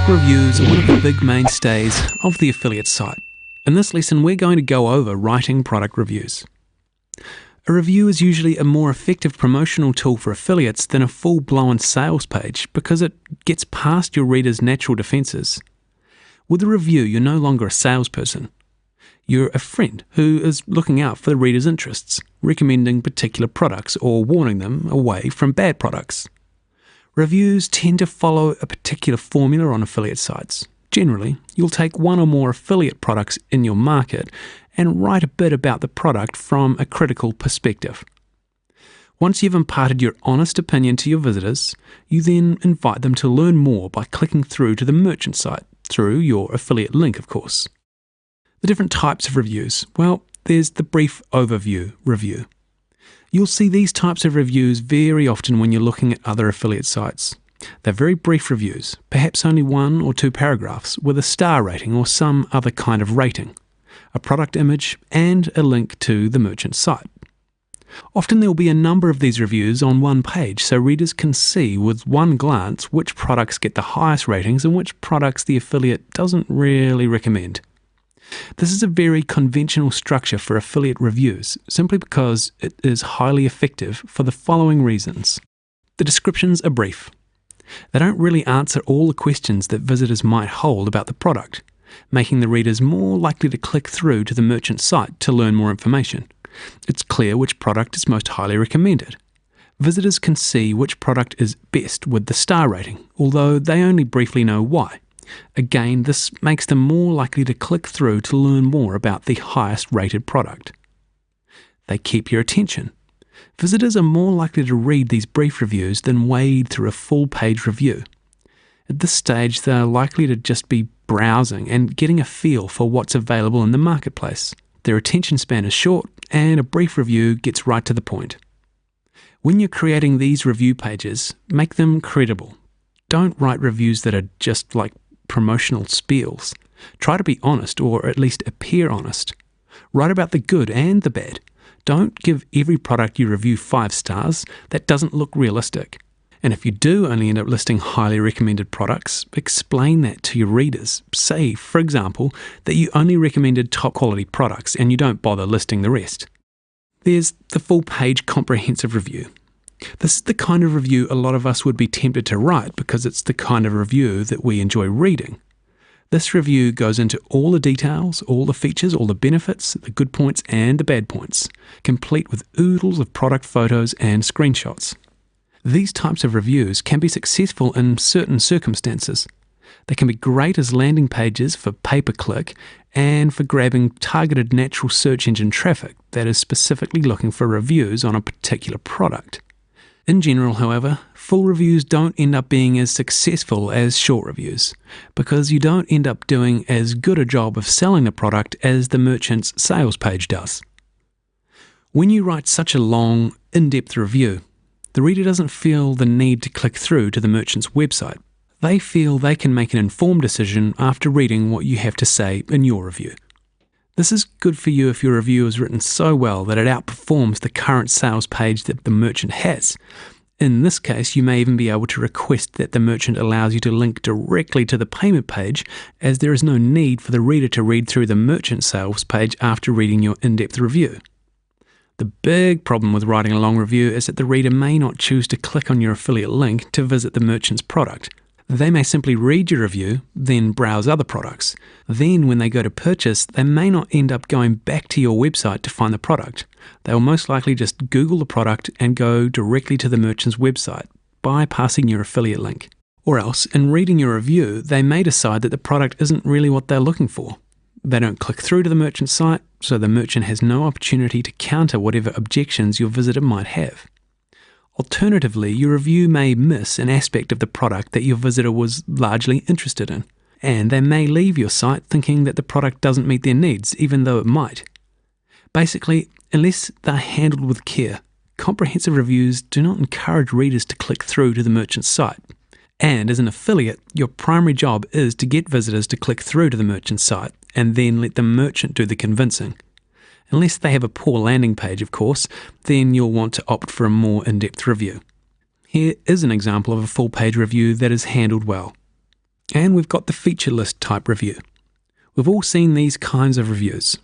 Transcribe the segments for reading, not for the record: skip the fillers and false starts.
Reviews are one of the big mainstays of the affiliate site. In this lesson, we're going to go over writing product reviews. A review is usually a more effective promotional tool for affiliates than a full-blown sales page because it gets past your reader's natural defenses. With a review, you're no longer a salesperson. You're a friend who is looking out for the reader's interests, recommending particular products or warning them away from bad products. Reviews tend to follow a particular formula on affiliate sites. Generally, you'll take one or more affiliate products in your market and write a bit about the product from a critical perspective. Once you've imparted your honest opinion to your visitors, you then invite them to learn more by clicking through to the merchant site, through your affiliate link, of course. The different types of reviews. Well, there's the brief overview review. You'll see these types of reviews very often when you're looking at other affiliate sites. They're very brief reviews, perhaps only 1 or 2 paragraphs with a star rating or some other kind of rating, a product image, and a link to the merchant site. Often there will be a number of these reviews on one page so readers can see with one glance which products get the highest ratings and which products the affiliate doesn't really recommend. This is a very conventional structure for affiliate reviews, simply because it is highly effective for the following reasons. The descriptions are brief. They don't really answer all the questions that visitors might hold about the product, making the readers more likely to click through to the merchant site to learn more information. It's clear which product is most highly recommended. Visitors can see which product is best with the star rating, although they only briefly know why. Again, this makes them more likely to click through to learn more about the highest rated product. They keep your attention. Visitors are more likely to read these brief reviews than wade through a full-page review. At this stage, they are likely to just be browsing and getting a feel for what's available in the marketplace. Their attention span is short, and a brief review gets right to the point. When you're creating these review pages, make them credible. Don't write reviews that are just like promotional spiels. Try to be honest, or at least appear honest. Write about the good and the bad. Don't give every product you review 5 stars. That doesn't look realistic. And if you do only end up listing highly recommended products, explain that to your readers. Say, for example, that you only recommended top quality products and you don't bother listing the rest. There's the full page comprehensive review. This is the kind of review a lot of us would be tempted to write because it's the kind of review that we enjoy reading. This review goes into all the details, all the features, all the benefits, the good points and the bad points, complete with oodles of product photos and screenshots. These types of reviews can be successful in certain circumstances. They can be great as landing pages for pay-per-click and for grabbing targeted natural search engine traffic that is specifically looking for reviews on a particular product. In general, however, full reviews don't end up being as successful as short reviews because you don't end up doing as good a job of selling the product as the merchant's sales page does. When you write such a long, in-depth review, the reader doesn't feel the need to click through to the merchant's website. They feel they can make an informed decision after reading what you have to say in your review. This is good for you if your review is written so well that it outperforms the current sales page that the merchant has. In this case, you may even be able to request that the merchant allows you to link directly to the payment page, as there is no need for the reader to read through the merchant sales page after reading your in-depth review. The big problem with writing a long review is that the reader may not choose to click on your affiliate link to visit the merchant's product. They may simply read your review, then browse other products. Then when they go to purchase, they may not end up going back to your website to find the product. They will most likely just Google the product and go directly to the merchant's website, bypassing your affiliate link. Or else, in reading your review, they may decide that the product isn't really what they're looking for. They don't click through to the merchant site, so the merchant has no opportunity to counter whatever objections your visitor might have. Alternatively, your review may miss an aspect of the product that your visitor was largely interested in, and they may leave your site thinking that the product doesn't meet their needs, even though it might. Basically, unless they're handled with care, comprehensive reviews do not encourage readers to click through to the merchant's site. And as an affiliate, your primary job is to get visitors to click through to the merchant's site and then let the merchant do the convincing. Unless they have a poor landing page, of course, then you'll want to opt for a more in-depth review. Here is an example of a full-page review that is handled well. And we've got the feature list type review. We've all seen these kinds of reviews.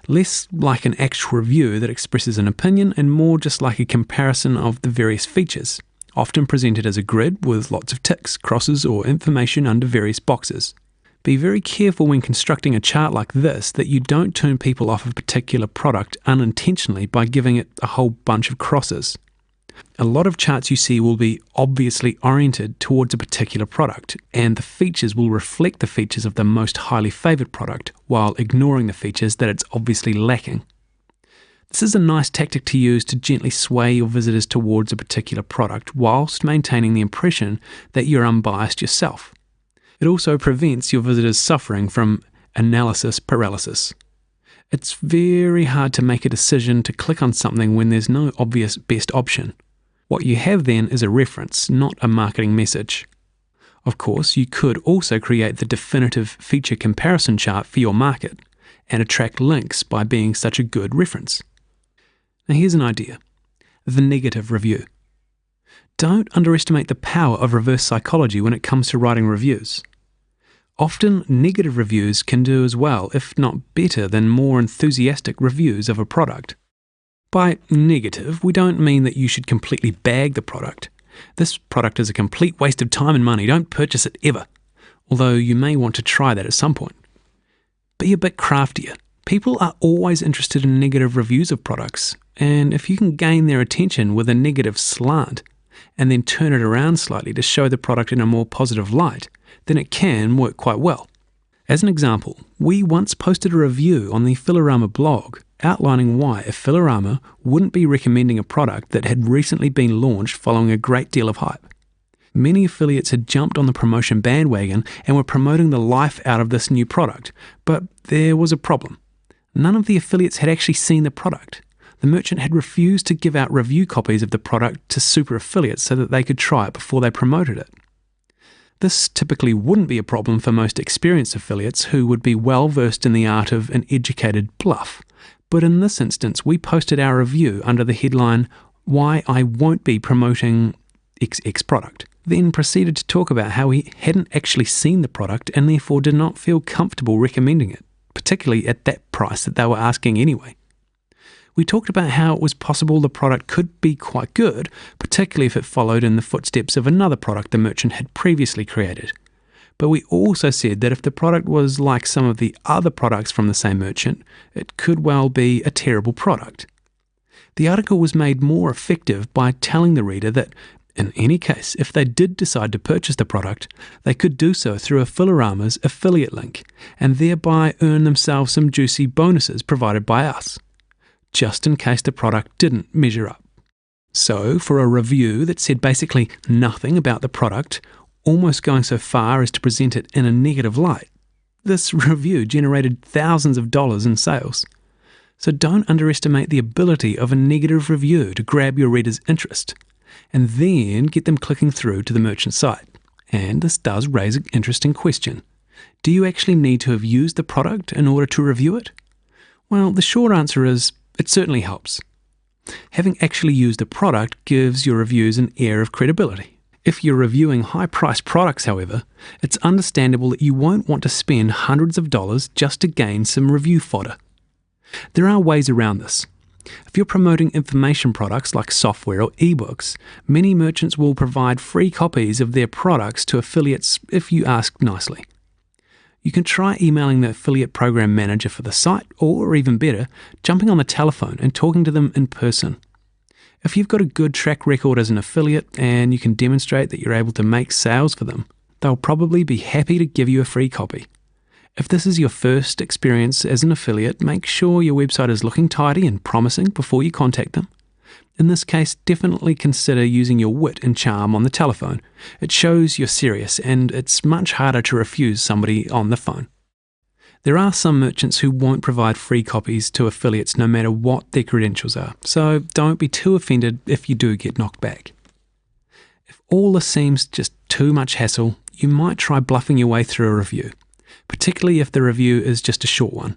Less like an actual review that expresses an opinion and more just like a comparison of the various features, often presented as a grid with lots of ticks, crosses, or information under various boxes. Be very careful when constructing a chart like this that you don't turn people off a particular product unintentionally by giving it a whole bunch of crosses. A lot of charts you see will be obviously oriented towards a particular product, and the features will reflect the features of the most highly favoured product, while ignoring the features that it's obviously lacking. This is a nice tactic to use to gently sway your visitors towards a particular product, whilst maintaining the impression that you're unbiased yourself. It also prevents your visitors suffering from analysis paralysis. It's very hard to make a decision to click on something when there's no obvious best option. What you have then is a reference, not a marketing message. Of course, you could also create the definitive feature comparison chart for your market and attract links by being such a good reference. Now here's an idea: the negative review. Don't underestimate the power of reverse psychology when it comes to writing reviews. Often, negative reviews can do as well, if not better, than more enthusiastic reviews of a product. By negative, we don't mean that you should completely bag the product. This product is a complete waste of time and money, don't purchase it ever, although you may want to try that at some point. Be a bit craftier. People are always interested in negative reviews of products, and if you can gain their attention with a negative slant, and then turn it around slightly to show the product in a more positive light, then it can work quite well. As an example, we once posted a review on the Filorama blog outlining why a Filorama wouldn't be recommending a product that had recently been launched following a great deal of hype. Many affiliates had jumped on the promotion bandwagon and were promoting the life out of this new product, but there was a problem. None of the affiliates had actually seen the product. The merchant had refused to give out review copies of the product to super affiliates so that they could try it before they promoted it. This typically wouldn't be a problem for most experienced affiliates who would be well versed in the art of an educated bluff. But in this instance, we posted our review under the headline, "Why I Won't Be Promoting XX Product," then proceeded to talk about how he hadn't actually seen the product and therefore did not feel comfortable recommending it, particularly at that price that they were asking anyway. We talked about how it was possible the product could be quite good, particularly if it followed in the footsteps of another product the merchant had previously created. But we also said that if the product was like some of the other products from the same merchant, it could well be a terrible product. The article was made more effective by telling the reader that, in any case, if they did decide to purchase the product, they could do so through a Filorama's affiliate link, and thereby earn themselves some juicy bonuses provided by us, just in case the product didn't measure up. So, for a review that said basically nothing about the product, almost going so far as to present it in a negative light, this review generated thousands of dollars in sales. So don't underestimate the ability of a negative review to grab your reader's interest, and then get them clicking through to the merchant site. And this does raise an interesting question. Do you actually need to have used the product in order to review it? Well, the short answer is, it certainly helps. Having actually used a product gives your reviews an air of credibility. If you're reviewing high-priced products, however, it's understandable that you won't want to spend hundreds of dollars just to gain some review fodder. There are ways around this. If you're promoting information products like software or ebooks, many merchants will provide free copies of their products to affiliates if you ask nicely. You can try emailing the affiliate program manager for the site, or even better, jumping on the telephone and talking to them in person. If you've got a good track record as an affiliate and you can demonstrate that you're able to make sales for them, they'll probably be happy to give you a free copy. If this is your first experience as an affiliate, make sure your website is looking tidy and promising before you contact them. In this case, definitely consider using your wit and charm on the telephone. It shows you're serious, and it's much harder to refuse somebody on the phone. There are some merchants who won't provide free copies to affiliates no matter what their credentials are, so don't be too offended if you do get knocked back. If all this seems just too much hassle, you might try bluffing your way through a review, particularly if the review is just a short one.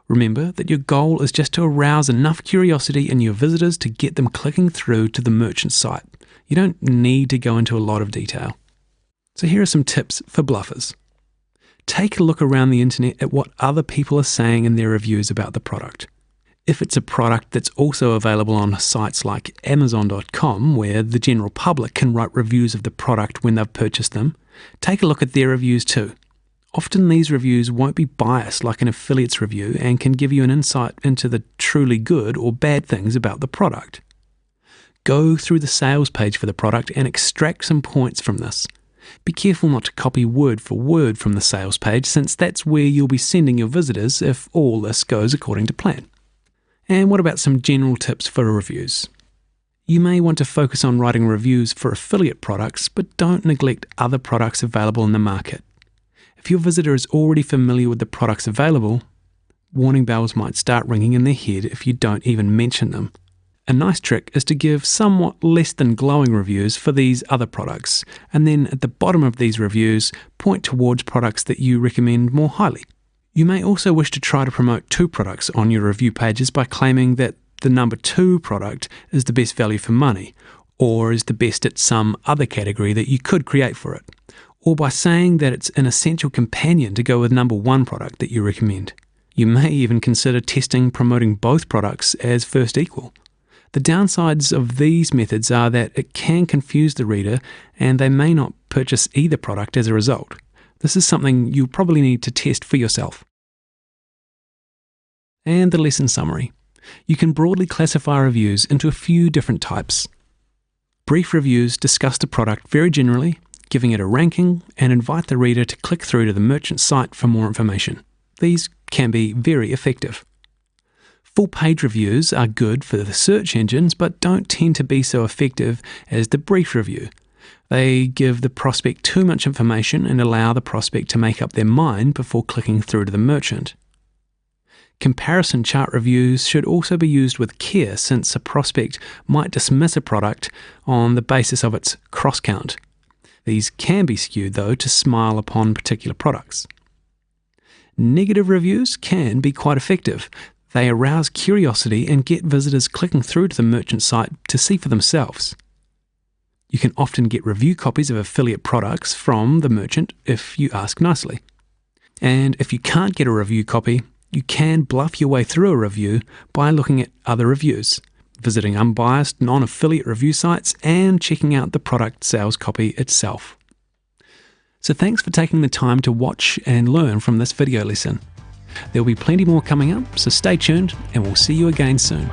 Remember that your goal is just to arouse enough curiosity in your visitors to get them clicking through to the merchant site. You don't need to go into a lot of detail. So here are some tips for bluffers. Take a look around the internet at what other people are saying in their reviews about the product. If it's a product that's also available on sites like Amazon.com, where the general public can write reviews of the product when they've purchased them, take a look at their reviews too. Often these reviews won't be biased like an affiliate's review and can give you an insight into the truly good or bad things about the product. Go through the sales page for the product and extract some points from this. Be careful not to copy word for word from the sales page, since that's where you'll be sending your visitors if all this goes according to plan. And what about some general tips for reviews? You may want to focus on writing reviews for affiliate products, but don't neglect other products available in the market. If your visitor is already familiar with the products available, warning bells might start ringing in their head if you don't even mention them. A nice trick is to give somewhat less than glowing reviews for these other products, and then at the bottom of these reviews, point towards products that you recommend more highly. You may also wish to try to promote two products on your review pages by claiming that the number 2 product is the best value for money, or is the best at some other category that you could create for it, or by saying that it's an essential companion to go with number 1 product that you recommend. You may even consider testing promoting both products as first equal. The downsides of these methods are that it can confuse the reader and they may not purchase either product as a result. This is something you'll probably need to test for yourself. And the lesson summary. You can broadly classify reviews into a few different types. Brief reviews discuss the product very generally, giving it a ranking, and invite the reader to click through to the merchant site for more information. These can be very effective. Full-page reviews are good for the search engines, but don't tend to be so effective as the brief review. They give the prospect too much information and allow the prospect to make up their mind before clicking through to the merchant. Comparison chart reviews should also be used with care, since a prospect might dismiss a product on the basis of its cross-count. These can be skewed, though, to smile upon particular products. Negative reviews can be quite effective. They arouse curiosity and get visitors clicking through to the merchant site to see for themselves. You can often get review copies of affiliate products from the merchant if you ask nicely. And if you can't get a review copy, you can bluff your way through a review by looking at other reviews, visiting unbiased non-affiliate review sites, and checking out the product sales copy itself. So thanks for taking the time to watch and learn from this video lesson. There'll be plenty more coming up, so stay tuned and we'll see you again soon.